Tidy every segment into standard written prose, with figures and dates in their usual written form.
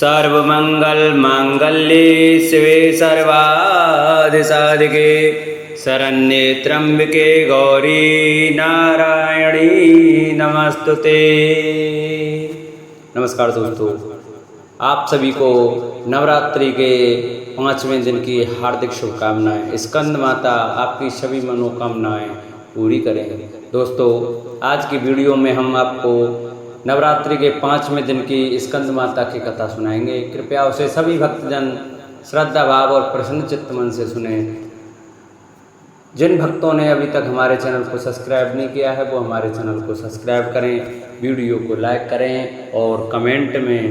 सर्वमंगल मांगल्ये शिवे सर्वाधिसाधिके शरण्ये त्र्यंबके गौरी नारायणी नमस्तुते। नमस्कार दोस्तों, आप सभी को नवरात्रि के 5वें दिन की हार्दिक शुभकामनाएं। स्कंद माता आपकी सभी मनोकामनाएं पूरी करें। दोस्तों, आज की वीडियो में हम आपको नवरात्रि के 5वें दिन की स्कंद माता की कथा सुनाएंगे। कृपया उसे सभी भक्तजन श्रद्धा भाव और प्रसन्न चित्त मन से सुने। जिन भक्तों ने अभी तक हमारे चैनल को सब्सक्राइब नहीं किया है वो हमारे चैनल को सब्सक्राइब करें, वीडियो को लाइक करें और कमेंट में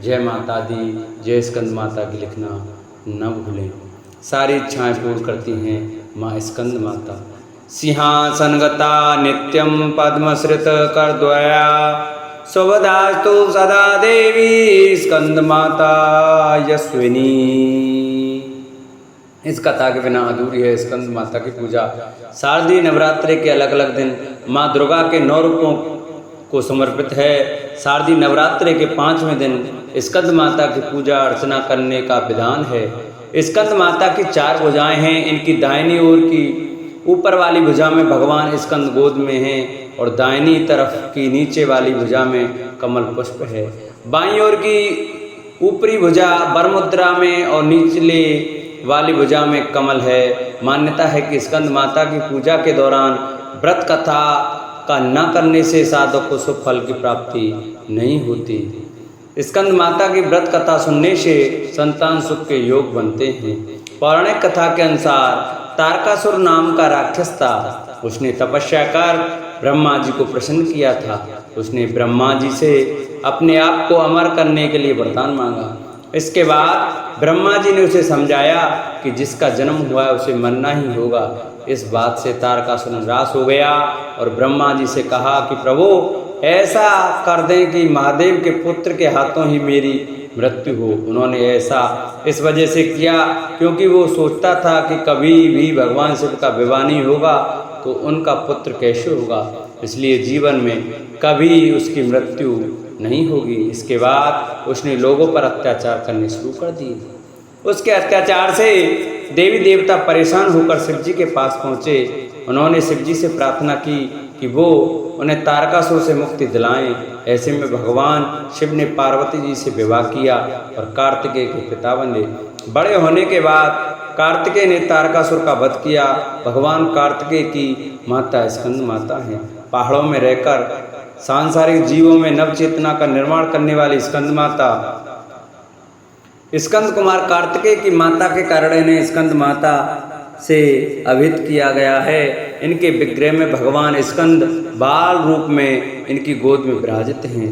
जय माता दी, जय स्कंद माता की लिखना न भूलें। सारी इच्छाएं पूर्ण करती हैं माँ स्कंद माता। सिंहासनगता नित्यं पद्मश्रित करद्वया स्वदास्तु सदा देवी स्कंद माता यस्विनी। इस कथा के बिना अधूरी है स्कंद माता की पूजा। शारदीय नवरात्रि के अलग अलग दिन माँ दुर्गा के 9 रूपों को समर्पित है। शारदीय नवरात्रि के 5वें दिन स्कंद माता की पूजा अर्चना करने का विधान है। स्कंद माता की 4 भुजाएं हैं। इनकी दाहिनी ओर की ऊपर वाली भुजा में भगवान स्कंद गोद में हैं और दाहिनी तरफ की नीचे वाली भुजा में कमल पुष्प है। बाईं ओर की ऊपरी भुजा वरमुद्रा में और निचले वाली भुजा में कमल है। मान्यता है कि स्कंद माता की पूजा के दौरान व्रत कथा का न करने से साधक को शुभ फल की प्राप्ति नहीं होती। स्कंद माता की व्रत कथा सुनने से संतान सुख के योग बनते हैं। पौराणिक कथा के अनुसार तारकासुर नाम का राक्षस था। उसने तपस्या कर ब्रह्मा जी को प्रसन्न किया था। उसने ब्रह्मा जी से अपने आप को अमर करने के लिए वरदान मांगा। इसके बाद ब्रह्मा जी ने उसे समझाया कि जिसका जन्म हुआ है उसे मरना ही होगा। इस बात से तारकासुर निराश हो गया और ब्रह्मा जी से कहा कि प्रभु, ऐसा कर दें कि महादेव के पुत्र के हाथों ही मेरी मृत्यु हो। उन्होंने ऐसा इस वजह से किया क्योंकि वो सोचता था कि कभी भी भगवान शिव का विवाह नहीं होगा तो उनका पुत्र कैसे होगा, इसलिए जीवन में कभी उसकी मृत्यु नहीं होगी। इसके बाद उसने लोगों पर अत्याचार करने शुरू कर दिए। उसके अत्याचार से देवी देवता परेशान होकर शिव जी के पास पहुँचे। उन्होंने शिव जी से प्रार्थना की कि वो उन्हें तारकासुर से मुक्ति दिलाएं। ऐसे में भगवान शिव ने पार्वती जी से विवाह किया और कार्तिकेय के पिता बने। बड़े होने के बाद कार्तिकेय ने तारकासुर का वध किया। भगवान कार्तिकेय की माता स्कंद माता हैं। पहाड़ों में रहकर सांसारिक जीवों में नव चेतना का निर्माण करने वाली स्कंद माता, स्कंद कुमार कार्तिकेय की माता के कारण इन्हें स्कंद माता से अभिहित किया गया है। इनके विग्रह में भगवान स्कंद बाल रूप में इनकी गोद में विराजित हैं।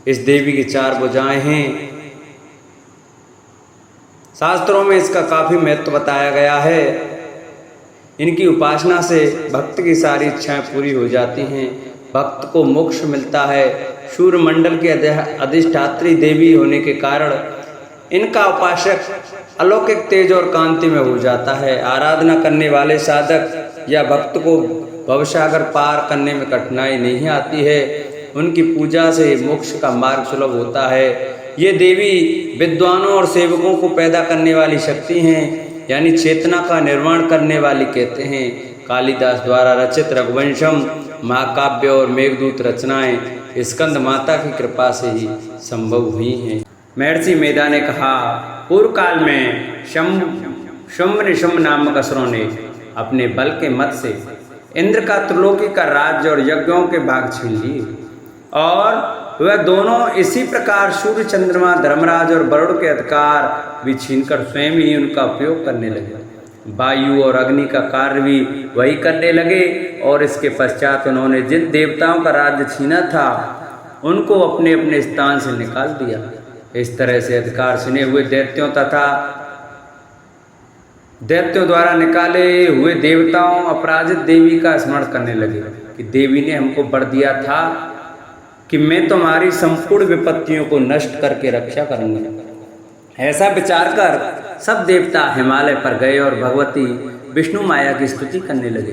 इस देवी की 4 भुजाएं हैं। शास्त्रों में इसका काफी महत्व बताया गया है। इनकी उपासना से भक्त की सारी इच्छाएं पूरी हो जाती हैं। भक्त को मोक्ष मिलता है। सूर्य मंडल के अधिष्ठात्री देवी होने के कारण इनका उपासक अलौकिक तेज और कांति में हो जाता है। आराधना करने वाले साधक या भक्त को भवसागर पार करने में कठिनाई नहीं आती है। उनकी पूजा से मोक्ष का मार्ग सुलभ होता है। ये देवी विद्वानों और सेवकों को पैदा करने वाली शक्ति हैं, यानी चेतना का निर्माण करने वाली कहते हैं। कालिदास द्वारा रचित रघुवंशम, महाकाव्य और मेघदूत रचनाएं स्कंद माता की कृपा से ही संभव हुई हैं। महर्षि मेधा ने कहा, पूर्व काल में शुंभ निशुंभ नामक असुरों ने अपने बल के मत से इंद्र का त्रिलोकी का राज्य और यज्ञों के भाग छीन लिए और वह दोनों इसी प्रकार सूर्य, चंद्रमा, धर्मराज और वरुण के अधिकार भी छीनकर स्वयं ही उनका उपयोग करने लगे। वायु और अग्नि का कार्य भी वही करने लगे और इसके पश्चात उन्होंने जिन देवताओं का राज्य छीना था उनको अपने अपने स्थान से निकाल दिया। इस तरह से अधिकार छीने हुए दैत्यों तथा दैत्यों द्वारा निकाले हुए देवताओं अपराजित देवी का स्मरण करने लगे कि देवी ने हमको वर दिया था कि मैं तुम्हारी संपूर्ण विपत्तियों को नष्ट करके रक्षा करूंगा। ऐसा विचार कर सब देवता हिमालय पर गए और भगवती विष्णु माया की स्तुति करने लगे।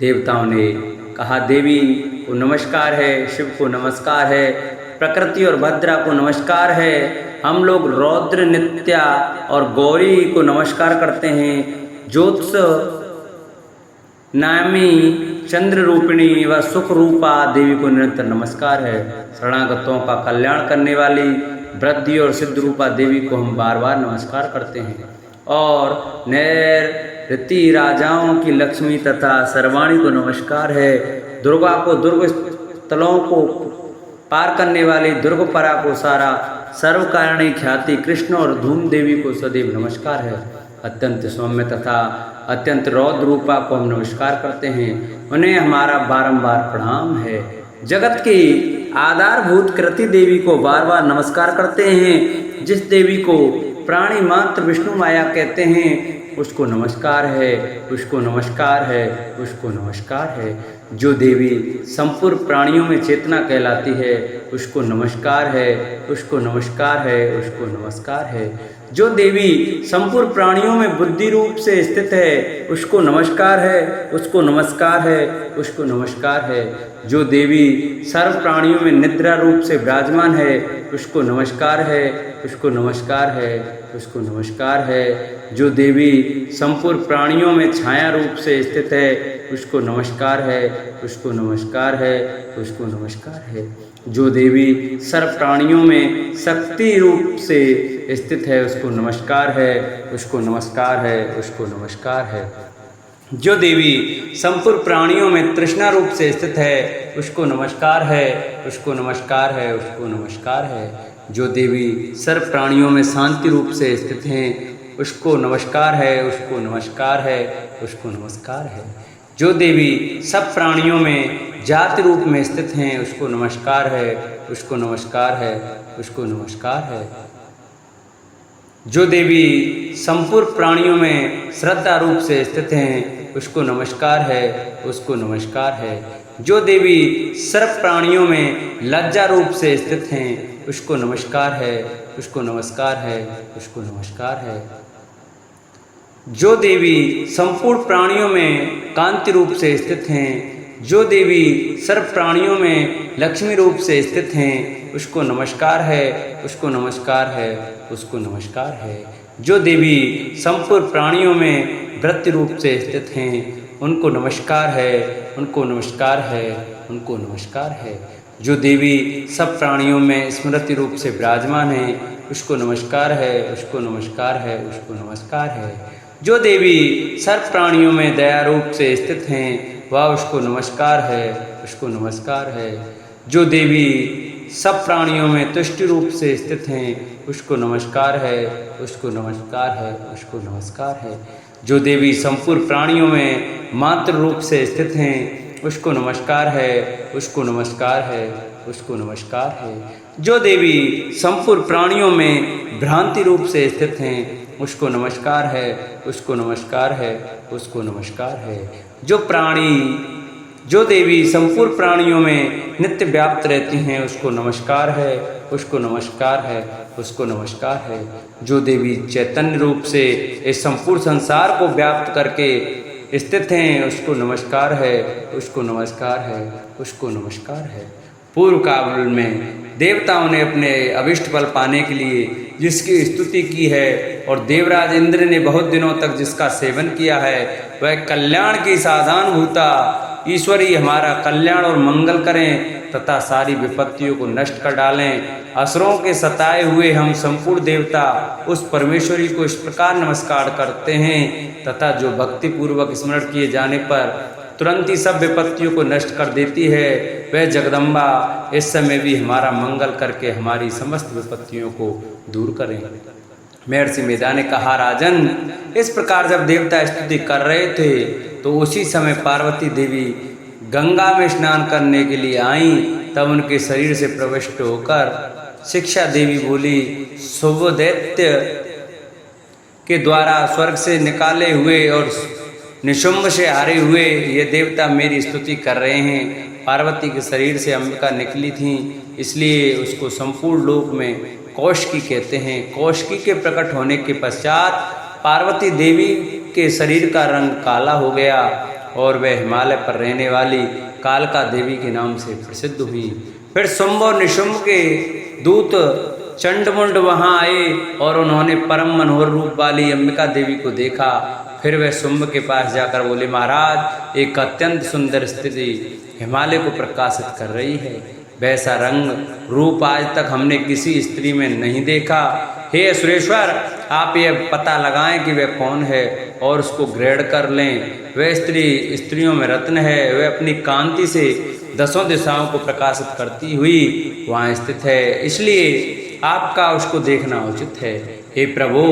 देवताओं ने कहा, देवी को नमस्कार है, शिव को नमस्कार है, प्रकृति और भद्रा को नमस्कार है। हम लोग रौद्र, नित्या और गौरी को नमस्कार करते हैं। ज्योत्स नामी चंद्र रूपिणी व सुख रूपा देवी को निरंतर नमस्कार है। शरणागतों का कल्याण करने वाली वृद्धि और सिद्ध रूपा देवी को हम बार बार नमस्कार करते हैं। और नैऋति राजाओं की लक्ष्मी तथा सर्वाणी को नमस्कार है। दुर्गा को दुर्ग स्थलों को पार करने वाली दुर्गपरा को सारा सर्वकारिणी ख्याति कृष्ण और धूम देवी को सदैव नमस्कार है। अत्यंत सौम्य तथा अत्यंत रौद्र रूपा को हम नमस्कार करते हैं। उन्हें हमारा बारंबार प्रणाम है। जगत की आधारभूत कृति देवी को बार बार नमस्कार करते हैं। जिस देवी को प्राणी मात्र विष्णु माया कहते हैं उसको नमस्कार है, उसको नमस्कार है, उसको नमस्कार है। जो देवी संपूर्ण प्राणियों में चेतना कहलाती है उसको नमस्कार है, उसको नमस्कार है, उसको नमस्कार है। जो देवी संपूर्ण प्राणियों में बुद्धि रूप से स्थित है उसको नमस्कार है, उसको नमस्कार है, उसको नमस्कार है। जो देवी सर्व प्राणियों में निद्रा रूप से विराजमान है उसको नमस्कार है, उसको नमस्कार है, उसको नमस्कार है। जो देवी संपूर्ण प्राणियों में छाया रूप से स्थित है उसको नमस्कार है, उसको नमस्कार है, उसको नमस्कार है। जो देवी सर्व प्राणियों में शक्ति रूप से स्थित है उसको नमस्कार है, उसको नमस्कार है, उसको नमस्कार है। जो देवी संपूर्ण प्राणियों में तृष्णा रूप से स्थित है उसको नमस्कार है, उसको नमस्कार है, उसको नमस्कार है। जो देवी सर्व प्राणियों में शांति रूप से स्थित हैं उसको नमस्कार है, उसको नमस्कार है, उसको नमस्कार है। जो देवी सब प्राणियों में जाति रूप में स्थित हैं उसको नमस्कार है, उसको नमस्कार है, उसको नमस्कार है। जो देवी संपूर्ण प्राणियों में श्रद्धा रूप से स्थित हैं उसको नमस्कार है, उसको नमस्कार है। जो देवी सर्व प्राणियों में लज्जा रूप से स्थित हैं उसको नमस्कार है, उसको नमस्कार है, उसको नमस्कार है। जो देवी संपूर्ण प्राणियों में कांति रूप से स्थित हैं, जो देवी सर्व प्राणियों में लक्ष्मी रूप से स्थित हैं उसको नमस्कार है, उसको नमस्कार है, उसको नमस्कार है। जो देवी संपूर्ण प्राणियों में वृत्ति रूप से स्थित हैं उनको नमस्कार है, उनको नमस्कार है, उनको नमस्कार है। जो देवी सब प्राणियों में स्मृति रूप से विराजमान है उसको नमस्कार है, उसको नमस्कार है, उसको नमस्कार है। जो देवी सर्व प्राणियों में दया रूप से स्थित हैं वह उसको नमस्कार है, उसको नमस्कार है। जो देवी सब प्राणियों में तुष्टि रूप से स्थित हैं उसको नमस्कार है, उसको नमस्कार है, उसको नमस्कार है। जो देवी संपूर्ण प्राणियों में मात्र रूप से स्थित हैं उसको नमस्कार है, उसको नमस्कार है, उसको नमस्कार है। जो देवी संपूर्ण प्राणियों में भ्रांति रूप से स्थित हैं उसको नमस्कार है, उसको नमस्कार है, उसको नमस्कार है। जो देवी संपूर्ण प्राणियों में नित्य व्याप्त रहती हैं उसको नमस्कार है, उसको नमस्कार है, उसको नमस्कार है। जो देवी चैतन्य रूप से इस संपूर्ण संसार को व्याप्त करके स्थित हैं उसको नमस्कार है, उसको नमस्कार है, उसको नमस्कार है। पूर्व काल में देवताओं ने अपने अभिष्ट फल पाने के लिए जिसकी स्तुति की है और देवराज इंद्र ने बहुत दिनों तक जिसका सेवन किया है वह कल्याण की साधानुभूता ईश्वरी हमारा कल्याण और मंगल करें तथा सारी विपत्तियों को नष्ट कर डालें। असुरों के सताए हुए हम संपूर्ण देवता उस परमेश्वरी को इस प्रकार नमस्कार करते हैं तथा जो भक्ति पूर्वक स्मरण किए जाने पर तुरंत ही सब विपत्तियों को नष्ट कर देती है वह जगदम्बा इस समय भी हमारा मंगल करके हमारी समस्त विपत्तियों को दूर करें। महर्षि मेधा ने कहा, राजन, इस प्रकार जब देवता स्तुति कर रहे थे तो उसी समय पार्वती देवी गंगा में स्नान करने के लिए आईं। तब उनके शरीर से प्रविष्ट होकर शिक्षा देवी बोली, शुभदैत्य के द्वारा स्वर्ग से निकाले हुए और निशुंभ से हारे हुए ये देवता मेरी स्तुति कर रहे हैं। पार्वती के शरीर से अंबिका निकली थी, इसलिए उसको संपूर्ण लोक में कौशिकी कहते हैं। कौशिकी के प्रकट होने के पश्चात पार्वती देवी के शरीर का रंग काला हो गया और वह हिमालय पर रहने वाली कालका देवी के नाम से प्रसिद्ध हुई। फिर शुंभ और निशुंभ के दूत चंडमुंड वहाँ आए और उन्होंने परम मनोहर रूप वाली अंबिका देवी को देखा। फिर वह शुंभ के पास जाकर बोले, महाराज, एक अत्यंत सुंदर स्त्री हिमालय को प्रकाशित कर रही है। वैसा रंग रूप आज तक हमने किसी स्त्री में नहीं देखा। हे सुरेश्वर, आप यह पता लगाएं कि वह कौन है और उसको ग्रहण कर लें। वह स्त्री स्त्रियों में रत्न है। वह अपनी कांति से दसों दिशाओं को प्रकाशित करती हुई वहाँ स्थित है, इसलिए आपका उसको देखना उचित है। हे प्रभु,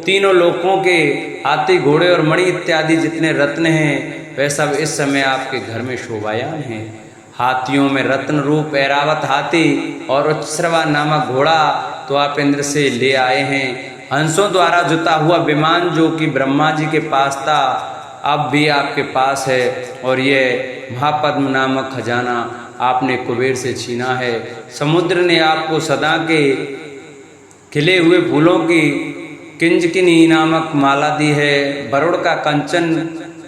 तीनों लोकों के हाथी, घोड़े और मणि इत्यादि जितने रत्न हैं, वह सब इस समय आपके घर में शोभायान हैं। हाथियों में रत्न रूप ऐरावत हाथी और उच्चश्रवा नामक घोड़ा तो आप इंद्र से ले आए हैं। हंसों द्वारा जुता हुआ विमान जो कि ब्रह्मा जी के पास था, अब भी आपके पास है। और ये महापद्म नामक खजाना आपने कुबेर से छीना है। समुद्र ने आपको सदा के खिले हुए फूलों की किंजकिनी नामक माला दी है। वरुण का कंचन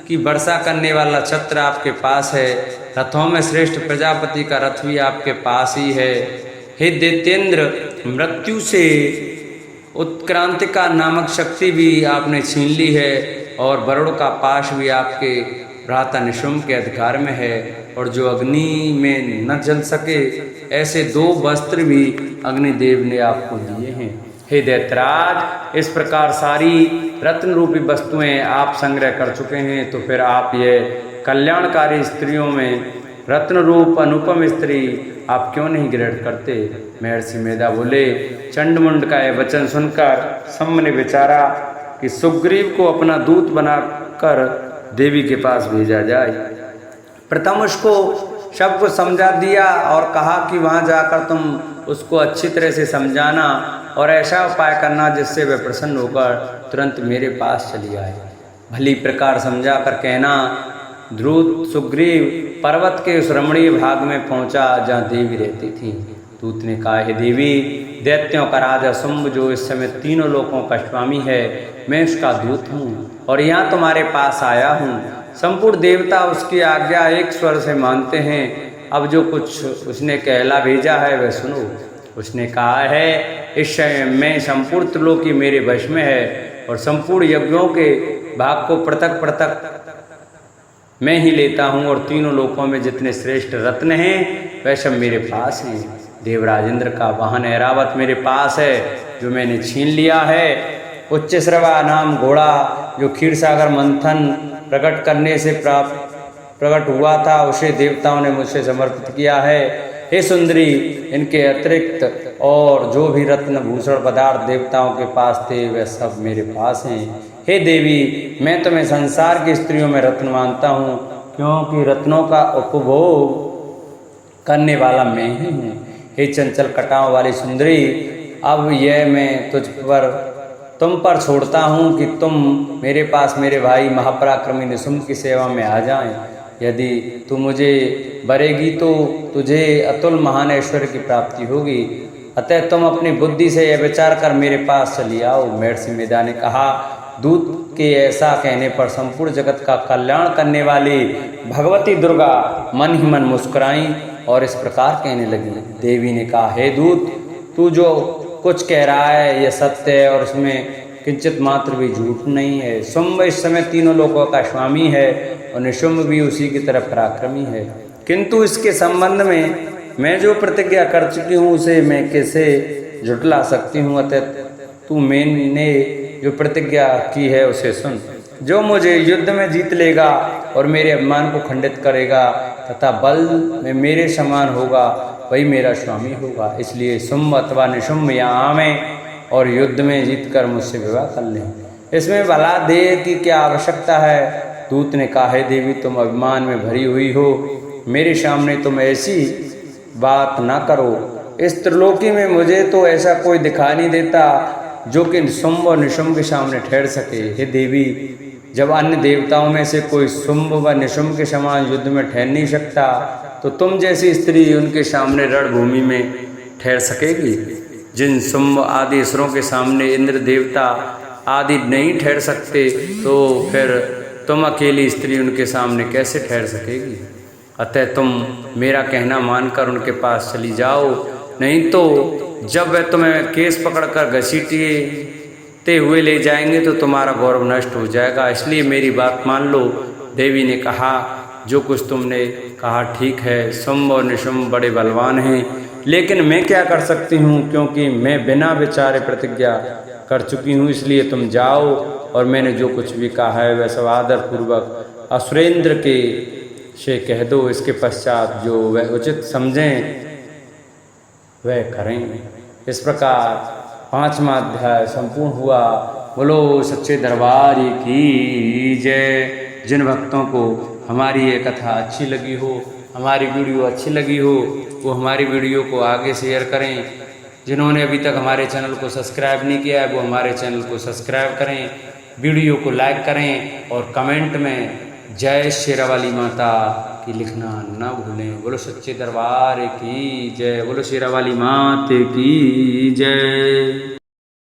की वर्षा करने वाला छत्र आपके पास है। रथों में श्रेष्ठ प्रजापति का रथ भी आपके पास ही है। हे दैत्येंद्र, मृत्यु से उत्क्रांतिका नामक शक्ति भी आपने छीन ली है और वरुण का पाश भी आपके भ्राता निशुंभ के अधिकार में है। और जो अग्नि में न जल सके ऐसे 2 वस्त्र भी अग्निदेव ने आपको दिए हैं। हे दैत्यराज, इस प्रकार सारी रत्न रूपी वस्तुएं आप संग्रह कर चुके हैं, तो फिर आप ये कल्याणकारी स्त्रियों में रत्न रूप अनुपम स्त्री आप क्यों नहीं ग्रहण करते। महर्षि मेधा बोले, चंडमुंड का यह वचन सुनकर शंभ ने विचारा कि सुग्रीव को अपना दूत बनाकर देवी के पास भेजा जाए। प्रथम उसको सब कुछ समझा दिया और कहा कि वहाँ जाकर तुम उसको अच्छी तरह से समझाना और ऐसा उपाय करना जिससे वह प्रसन्न होकर तुरंत मेरे पास चली आए। भली प्रकार समझा कर कहना। द्रुत सुग्रीव पर्वत के उस रमणीय भाग में पहुंचा जहाँ देवी रहती थी। दूत ने कहा, हे देवी, दैत्यों का राजा शुंभ जो इस समय तीनों लोकों का स्वामी है, मैं उसका दूत हूँ और यहाँ तुम्हारे पास आया हूँ। संपूर्ण देवता उसकी आज्ञा एक स्वर से मानते हैं। अब जो कुछ उसने कहला भेजा है वह सुनो। उसने कहा है, इस समय में संपूर्ण त्रिलोकी मेरे वश में है और संपूर्ण यज्ञों के भाग को पृथक पृथक मैं ही लेता हूँ और तीनों लोकों में जितने श्रेष्ठ रत्न हैं वह सब मेरे पास हैं। देवराजेंद्र का वाहन ऐरावत मेरे पास है जो मैंने छीन लिया है। उच्चश्रवा नाम घोड़ा जो क्षीरसागर मंथन प्रकट करने से प्रकट हुआ था, उसे देवताओं ने मुझसे समर्पित किया है। हे सुंदरी, इनके अतिरिक्त और जो भी रत्न भूषण पदार्थ देवताओं के पास थे वह सब मेरे पास हैं। हे देवी, मैं तुम्हें संसार की स्त्रियों में रत्न मानता हूँ, क्योंकि रत्नों का उपभोग करने वाला मैं ही हूँ। हे चंचल कटाओं वाली सुंदरी, अब यह मैं तुम पर छोड़ता हूँ कि तुम मेरे पास मेरे भाई महापराक्रमी निशुंभ की सेवा में आ जाएं। यदि तू मुझे बरेगी तो तुझे अतुल महान ऐश्वर्य की प्राप्ति होगी। अतः तुम अपनी बुद्धि से यह विचार कर मेरे पास चली आओ। महर्षि मेधा ने कहा, दूत के ऐसा कहने पर संपूर्ण जगत का कल्याण करने वाली भगवती दुर्गा मन ही मन मुस्कुराई और इस प्रकार कहने लगी। देवी ने कहा, हे दूत, तू जो कुछ कह रहा है यह सत्य है और इसमें किंचित मात्र भी झूठ नहीं है। शुंभ इस समय तीनों लोकों का स्वामी है और निशुंभ भी उसी की तरफ पराक्रमी है, किंतु इसके संबंध में मैं जो प्रतिज्ञा कर चुकी हूँ उसे मैं कैसे झुटला सकती हूँ। अतः तू मैंने जो प्रतिज्ञा की है उसे सुन। जो मुझे युद्ध में जीत लेगा और मेरे अभिमान को खंडित करेगा तथा बल में मेरे समान होगा वही मेरा स्वामी होगा। इसलिए शुंभ अथवा निशुंभ यहाँ आवें और युद्ध में जीतकर मुझसे विवाह कर लें। इसमें भला देह की क्या आवश्यकता है। दूत ने कहा, हे देवी, तुम अभिमान में भरी हुई हो, मेरे सामने तुम ऐसी बात ना करो। इस त्रिलोकी में मुझे तो ऐसा कोई दिखाई नहीं देता जो कि शुंभ और निशुंभ के सामने ठहर सके। हे देवी, जब अन्य देवताओं में से कोई शुंभ व निशुंभ के समान युद्ध में ठहर नहीं सकता, तो तुम जैसी स्त्री उनके सामने रणभूमि में ठहर सकेगी। जिन शुंभ आदि असुरों के सामने इंद्र देवता आदि नहीं ठहर सकते, तो फिर तुम अकेली स्त्री उनके सामने कैसे ठहर सकेगी। अतः तुम मेरा कहना मानकर उनके पास चली जाओ, नहीं तो जब वह तुम्हें केस पकड़कर घसीटते हुए ले जाएंगे तो तुम्हारा गौरव नष्ट हो जाएगा, इसलिए मेरी बात मान लो। देवी ने कहा, जो कुछ तुमने कहा ठीक है, शुंभ और निशुंभ बड़े बलवान हैं, लेकिन मैं क्या कर सकती हूँ, क्योंकि मैं बिना विचारे प्रतिज्ञा कर चुकी हूँ। इसलिए तुम जाओ और मैंने जो कुछ भी कहा है वह सब आदर पूर्वक असुरेंद्र के से कह दो। इसके पश्चात जो वह उचित समझें वह करें। इस प्रकार 5वां अध्याय संपूर्ण हुआ। बोलो सच्चे दरबार की जय। जिन भक्तों को हमारी ये कथा अच्छी लगी हो, हमारी वीडियो अच्छी लगी हो, वो हमारी वीडियो को आगे शेयर करें। जिन्होंने अभी तक हमारे चैनल को सब्सक्राइब नहीं किया है वो हमारे चैनल को सब्सक्राइब करें, वीडियो को लाइक करें और कमेंट में जय शेरावाली माता की लिखना ना भूलें। बोलो सच्चे दरबार की जय। बोलो शेरावाली माता की जय।